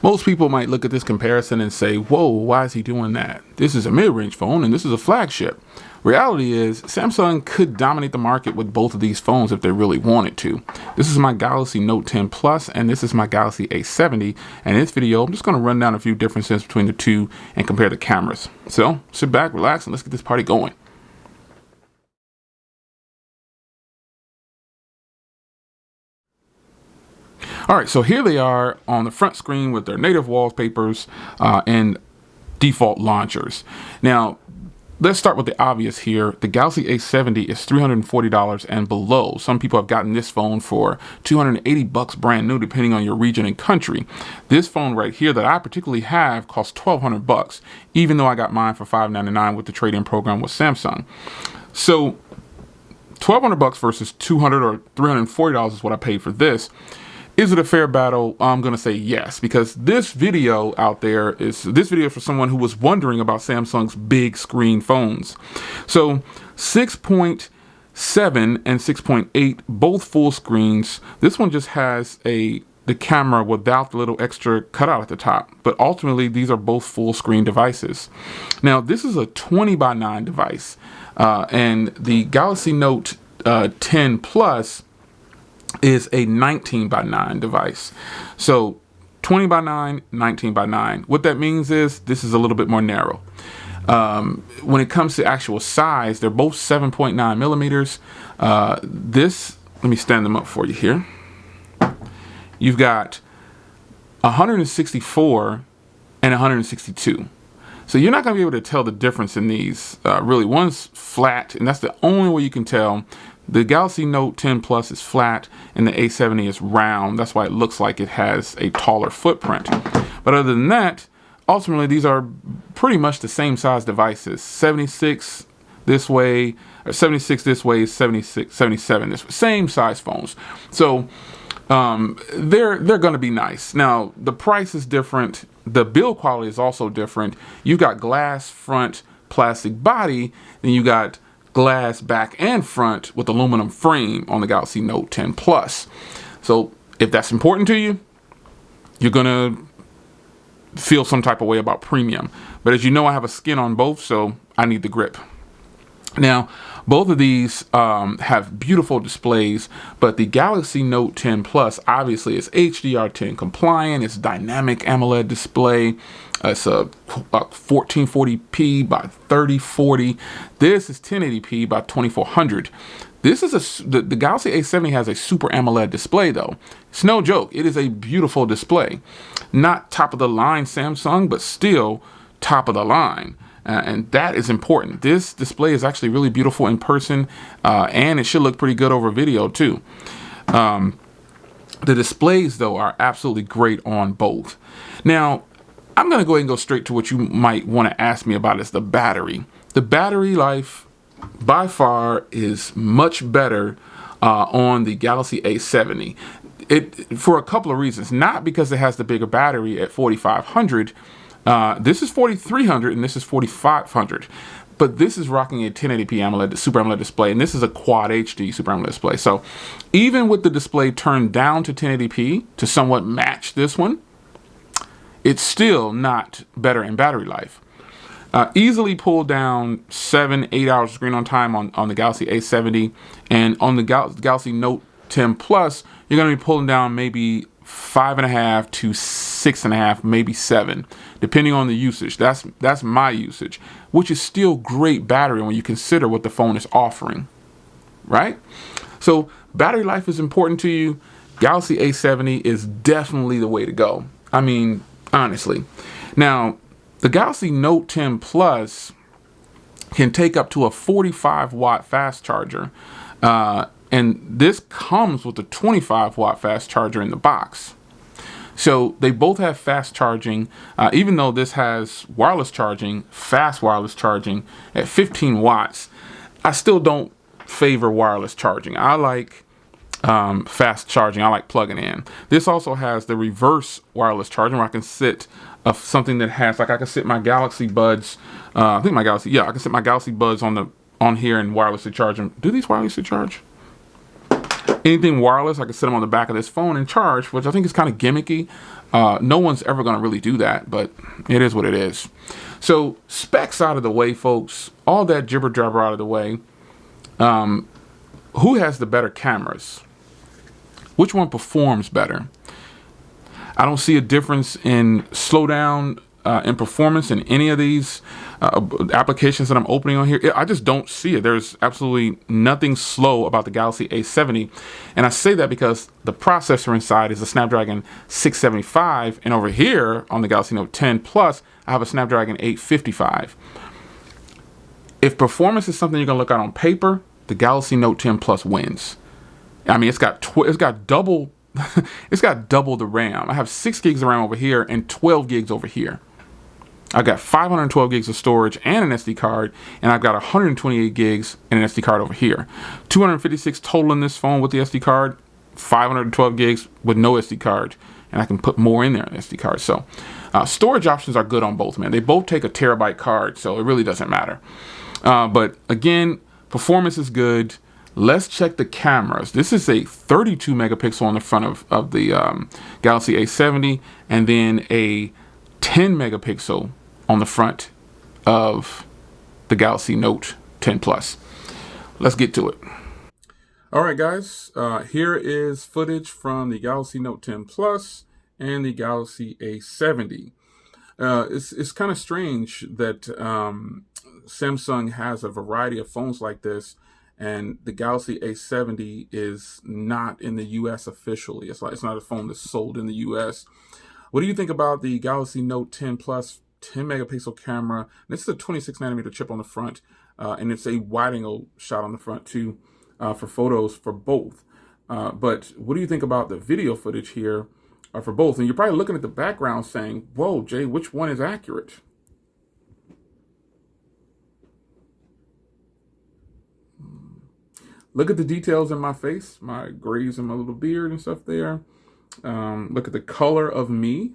Most people might look at this comparison and say, whoa, why is he doing that? This is a mid-range phone and this is a flagship. Reality is Samsung could dominate the market with both of these phones if they really wanted to. This is my Galaxy Note 10 Plus and this is my Galaxy A70. And in this video, I'm just going to run down a few differences between the two and compare the cameras. So sit back, relax, and let's get this party going. All right, so here they are on the front screen with their native wallpapers and default launchers. Now, let's start with the obvious here. The Galaxy A70 is $340 and below. Some people have gotten this phone for $280 brand new, depending on your region and country. This phone right here that I particularly have costs $1,200, even though I got mine for $599 with the trade-in program with Samsung. So $1,200 versus $200 or $340 is what I paid for this. Is it a fair battle? I'm going to say yes, because this video out there is for someone who was wondering about Samsung's big screen phones. So 6.7 and 6.8, both full screens. This one just has the camera without the little extra cutout at the top, but ultimately these are both full screen devices. Now this is a 20:9 device, and the Galaxy Note 10 Plus is a 19:9 device. So 20:9, 19:9. What that means is this is a little bit more narrow. When it comes to actual size, they're both 7.9 millimeters. Let me stand them up for you here. You've got 164 and 162. So you're not going to be able to tell the difference in these. Really, one's flat, and that's the only way you can tell. The Galaxy Note 10 Plus is flat and the A70 is round. That's why it looks like it has a taller footprint. But other than that, ultimately these are pretty much the same size devices. 76 this way, or 76 this way, 76, 77 this way. Same size phones. So they're going to be nice. Now the price is different. The build quality is also different. You got glass front, plastic body, then you got glass back and front with aluminum frame on the Galaxy Note 10 Plus. So if that's important to you, you're gonna feel some type of way about premium. But as you know, I have a skin on both, so I need the grip. Now, both of these have beautiful displays, but the Galaxy Note 10 Plus obviously is HDR10 compliant. It's dynamic AMOLED display. It's a 1440p by 3040. This is 1080p by 2400. This is the Galaxy A70 has a Super AMOLED display though. It's no joke. It is a beautiful display. Not top of the line Samsung, but still top of the line. And that is important. This display is actually really beautiful in person, and it should look pretty good over video too. The displays though are absolutely great on both. Now, I'm going to go ahead and go straight to what you might want to ask me about is the battery. The battery life by far is much better on the Galaxy A70. For a couple of reasons. Not because it has the bigger battery at 4500. This is 4300 and this is 4500. But this is rocking a 1080p AMOLED, Super AMOLED display, and this is a Quad HD Super AMOLED display. So even with the display turned down to 1080p to somewhat match this one, it's still not better in battery life. Easily pull down 7-8 hours screen on time on the Galaxy A70, and on the Galaxy Note 10 Plus, you're going to be pulling down maybe 5.5 to 6.5, maybe 7, depending on the usage. That's my usage, which is still great battery when you consider what the phone is offering, right? So battery life is important to you. Galaxy A70 is definitely the way to go. I mean, honestly. Now, the Galaxy Note 10 Plus can take up to a 45-watt fast charger. And this comes with a 25-watt fast charger in the box. So they both have fast charging, even though this has wireless charging, fast wireless charging at 15 watts. I still don't favor wireless charging. I like fast charging. I like plugging in. This also has the reverse wireless charging where I can sit something that has, like I can sit my Galaxy Buds, I can sit my Galaxy Buds on here and wirelessly charge them. Do these wirelessly charge? Anything wireless, I can set them on the back of this phone and charge, which I think is kind of gimmicky. No one's ever going to really do that, but it is what it is. So specs out of the way, folks. All that jibber jabber out of the way. Who has the better cameras? Which one performs better? I don't see a difference in slowdown in performance in any of these applications that I'm opening on here. I just don't see it. There's absolutely nothing slow about the Galaxy A70. And I say that because the processor inside is a Snapdragon 675. And over here on the Galaxy Note 10 Plus, I have a Snapdragon 855. If performance is something you're going to look at on paper, the Galaxy Note 10 Plus wins. I mean, it's got double it's got double the RAM. I have 6 gigs of RAM over here and 12 gigs over here. I've got 512 gigs of storage and an SD card, and I've got 128 gigs and an SD card over here. 256 total in this phone with the SD card, 512 gigs with no SD card, and I can put more in there on the SD card. So storage options are good on both, man. They both take a terabyte card, so it really doesn't matter. But again, performance is good. Let's check the cameras. This is a 32 megapixel on the front of the Galaxy A70, and then a 10 megapixel on the front of the Galaxy Note 10 Plus. Let's get to it. All right, guys. Here is footage from the Galaxy Note 10 Plus and the Galaxy A70. It's kind of strange that Samsung has a variety of phones like this, and the Galaxy A70 is not in the US officially. It's not a phone that's sold in the US. What do you think about the Galaxy Note 10 Plus 10 megapixel camera? This is a 26 nanometer chip on the front, and it's a wide angle shot on the front too, for photos for both. But what do you think about the video footage here for both? And you're probably looking at the background saying, whoa, Jay, which one is accurate? Look at the details in my face, my grays and my little beard and stuff there. Look at the color of me.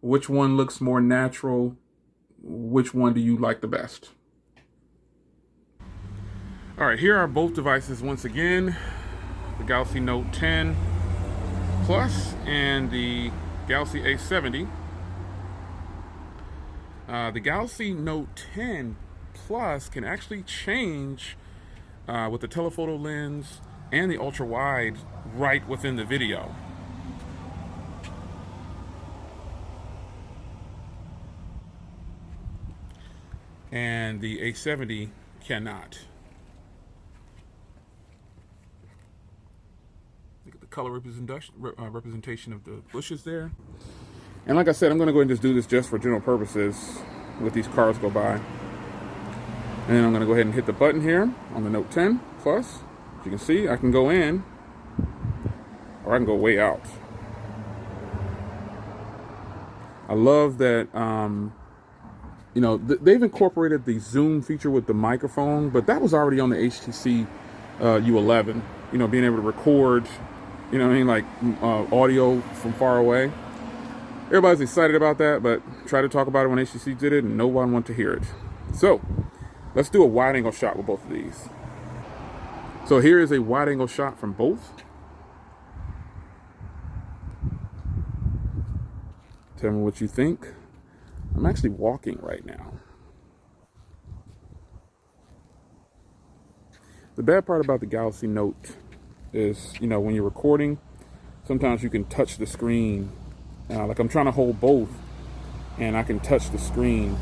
Which one looks more natural? Which one do you like the best? All right, here are both devices once again. The Galaxy Note 10 Plus and the Galaxy A70. The Galaxy Note 10 Plus can actually change with the telephoto lens and the ultra wide right within the video. And the A70 cannot. Look at the color representation of the bushes there. And like I said, I'm going to go ahead and just do this just for general purposes. Let these cars go by. And then I'm going to go ahead and hit the button here on the Note 10 Plus. As you can see, I can go in or I can go way out. I love that, they've incorporated the zoom feature with the microphone, but that was already on the HTC U11. Being able to record, like audio from far away. Everybody's excited about that, but try to talk about it when HTC did it and no one wanted to hear it. So let's do a wide angle shot with both of these. So here is a wide angle shot from both. Tell me what you think. I'm actually walking right now. The bad part about the Galaxy Note is, when you're recording, sometimes you can touch the screen. Like I'm trying to hold both and I can touch the screen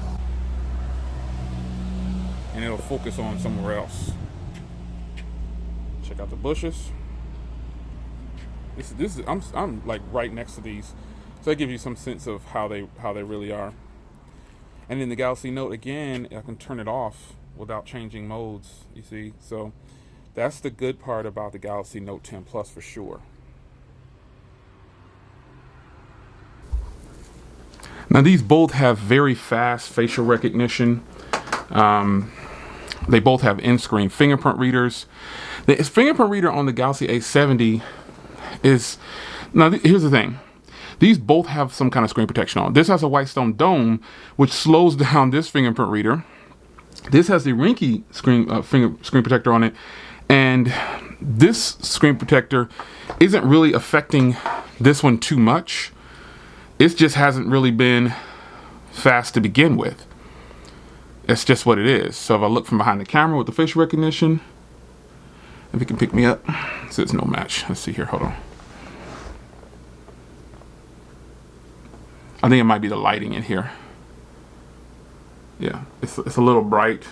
and it'll focus on somewhere else. Check out the bushes. This is I'm like right next to these, so that gives you some sense of how they really are. And in the Galaxy Note, again, I can turn it off without changing modes. You see, so that's the good part about the Galaxy Note 10 Plus for sure. Now these both have very fast facial recognition. They both have in-screen fingerprint readers. The fingerprint reader on the Galaxy A70 is, now here's the thing. These both have some kind of screen protection on. This has a white stone dome, which slows down this fingerprint reader. This has the Rinky screen protector on it. And this screen protector isn't really affecting this one too much. It just hasn't really been fast to begin with. It's just what it is. So if I look from behind the camera with the facial recognition, if it can pick me up, it says no match. Let's see here, hold on. I think it might be the lighting in here. Yeah, it's a little bright.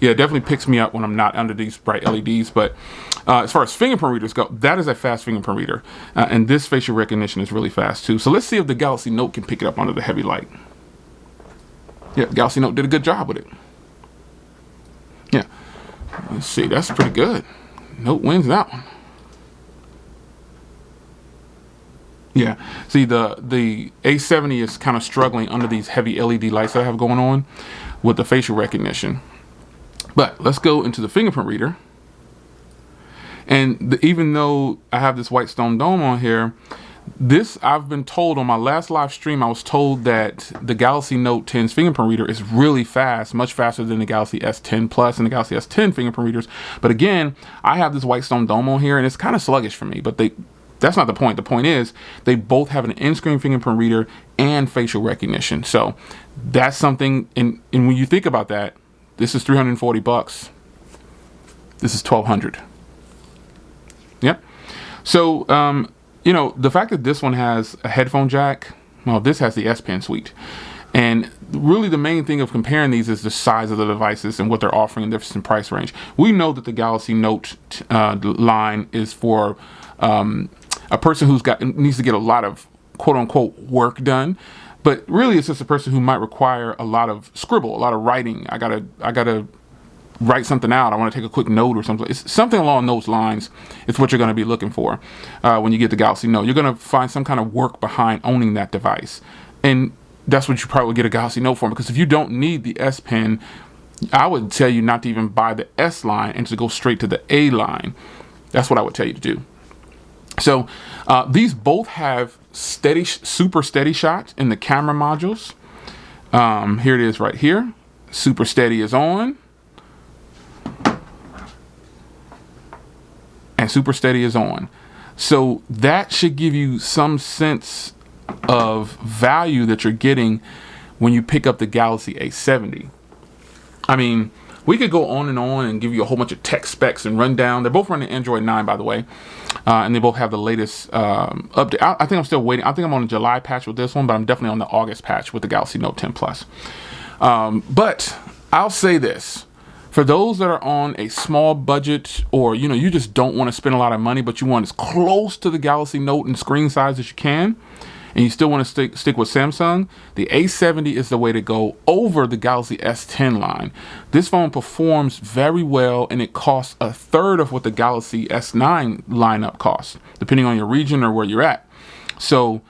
Yeah, it definitely picks me up when I'm not under these bright LEDs. But as far as fingerprint readers go, that is a fast fingerprint reader. And this facial recognition is really fast too. So let's see if the Galaxy Note can pick it up under the heavy light. Yeah, Galaxy Note did a good job with it. Yeah, let's see, that's pretty good. Note wins that one. Yeah, see the A70 is kind of struggling under these heavy LED lights that I have going on with the facial recognition. But let's go into the fingerprint reader. And even though I have this white stone dome on here, this, I've been told on my last live stream, I was told that the Galaxy Note 10's fingerprint reader is really fast, much faster than the Galaxy S10 Plus and the Galaxy S10 fingerprint readers. But again, I have this white stone dome on here and it's kind of sluggish for me, but that's not the point. The point is they both have an in-screen fingerprint reader and facial recognition. So that's something, and when you think about that, this is $340. This is $1,200. Yep. So, you know, the fact that this one has a headphone jack, well, this has the S Pen suite. And really the main thing of comparing these is the size of the devices and what they're offering in different price range. We know that the Galaxy Note line is for a person who's needs to get a lot of quote unquote work done. But really, it's just a person who might require a lot of scribble, a lot of writing. I gotta write something out. I want to take a quick note or something. It's something along those lines. It's what you're going to be looking for when you get the Galaxy Note. You're going to find some kind of work behind owning that device, and that's what you probably get a Galaxy Note for. Because if you don't need the S Pen, I would tell you not to even buy the S line and to go straight to the A line. That's what I would tell you to do. So these both have super steady shots in the camera modules. Here it is right here. Super steady is on. And super steady is on. So that should give you some sense of value that you're getting when you pick up the Galaxy A70. I mean, we could go on and give you a whole bunch of tech specs and run down. They're both running Android 9, by the way. And they both have the latest update. I think I'm still waiting. I think I'm on the July patch with this one, but I'm definitely on the August patch with the Galaxy Note 10 Plus. But I'll say this. For those that are on a small budget, or you just don't want to spend a lot of money, but you want as close to the Galaxy Note and screen size as you can, and you still want to stick with Samsung, the A70 is the way to go over the Galaxy S10 line. This phone performs very well, and it costs a third of what the Galaxy S9 lineup costs, depending on your region or where you're at. So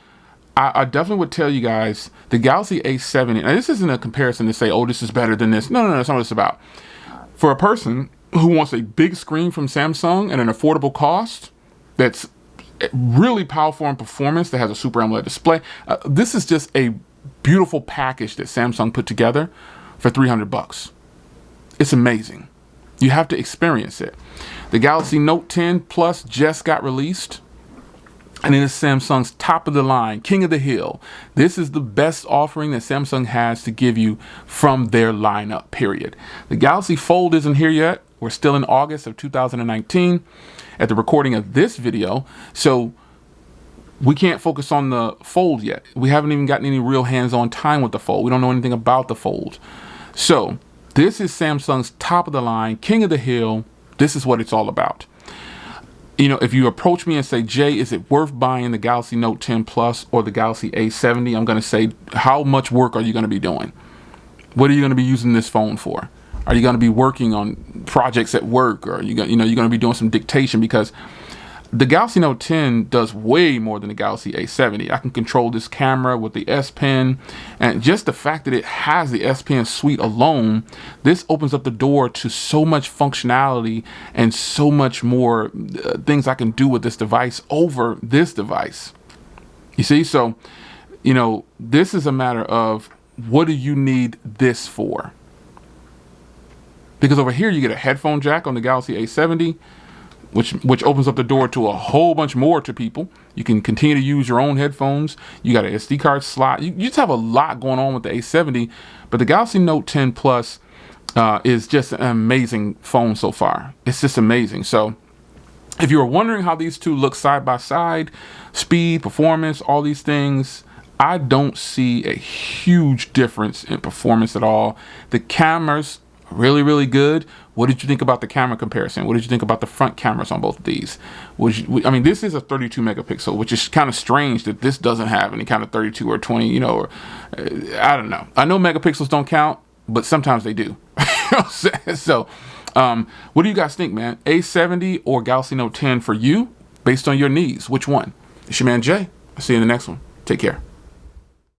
I definitely would tell you guys the Galaxy A70, and this isn't a comparison to say, oh, this is better than this. No, that's not what it's about. For a person who wants a big screen from Samsung at an affordable cost that's really powerful in performance, that has a Super AMOLED display, this is just a beautiful package that Samsung put together for $300. It's amazing. You have to experience it. The Galaxy Note 10 Plus just got released, and it is Samsung's top of the line, king of the hill. This is the best offering that Samsung has to give you from their lineup, period. The Galaxy Fold isn't here yet. We're still in August of 2019 at the recording of this video. So we can't focus on the Fold yet. We haven't even gotten any real hands-on time with the Fold. We don't know anything about the Fold. So this is Samsung's top of the line, king of the hill. This is what it's all about. If you approach me and say, Jay, is it worth buying the Galaxy Note 10 Plus or the Galaxy A70? I'm going to say, how much work are you going to be doing? What are you going to be using this phone for? Are you going to be working on projects at work, or you're going to be doing some dictation? Because the Galaxy Note 10 does way more than the Galaxy A70. I can control this camera with the S Pen, and just the fact that it has the S Pen suite alone, this opens up the door to so much functionality and so much more things I can do with this device over this device. You see, so this is a matter of, what do you need this for? Because over here you get a headphone jack on the Galaxy A70. which opens up the door to a whole bunch more to people. You can continue to use your own headphones. You got an SD card slot. You just have a lot going on with the A70. But the Galaxy Note 10 Plus is just an amazing phone so far. It's just amazing. So if you were wondering how these two look side by side, speed, performance, all these things, I don't see a huge difference in performance at all. The cameras are really, really good. What did you think about the camera comparison? What did you think about the front cameras on both of these? I mean, this is a 32 megapixel, which is kind of strange that this doesn't have any kind of 32 or 20, you know, or I don't know. I know megapixels don't count, but sometimes they do. So, what do you guys think, man? A70 or Galaxy Note 10 for you, based on your needs? Which one? It's your man Jay. I'll see you in the next one. Take care.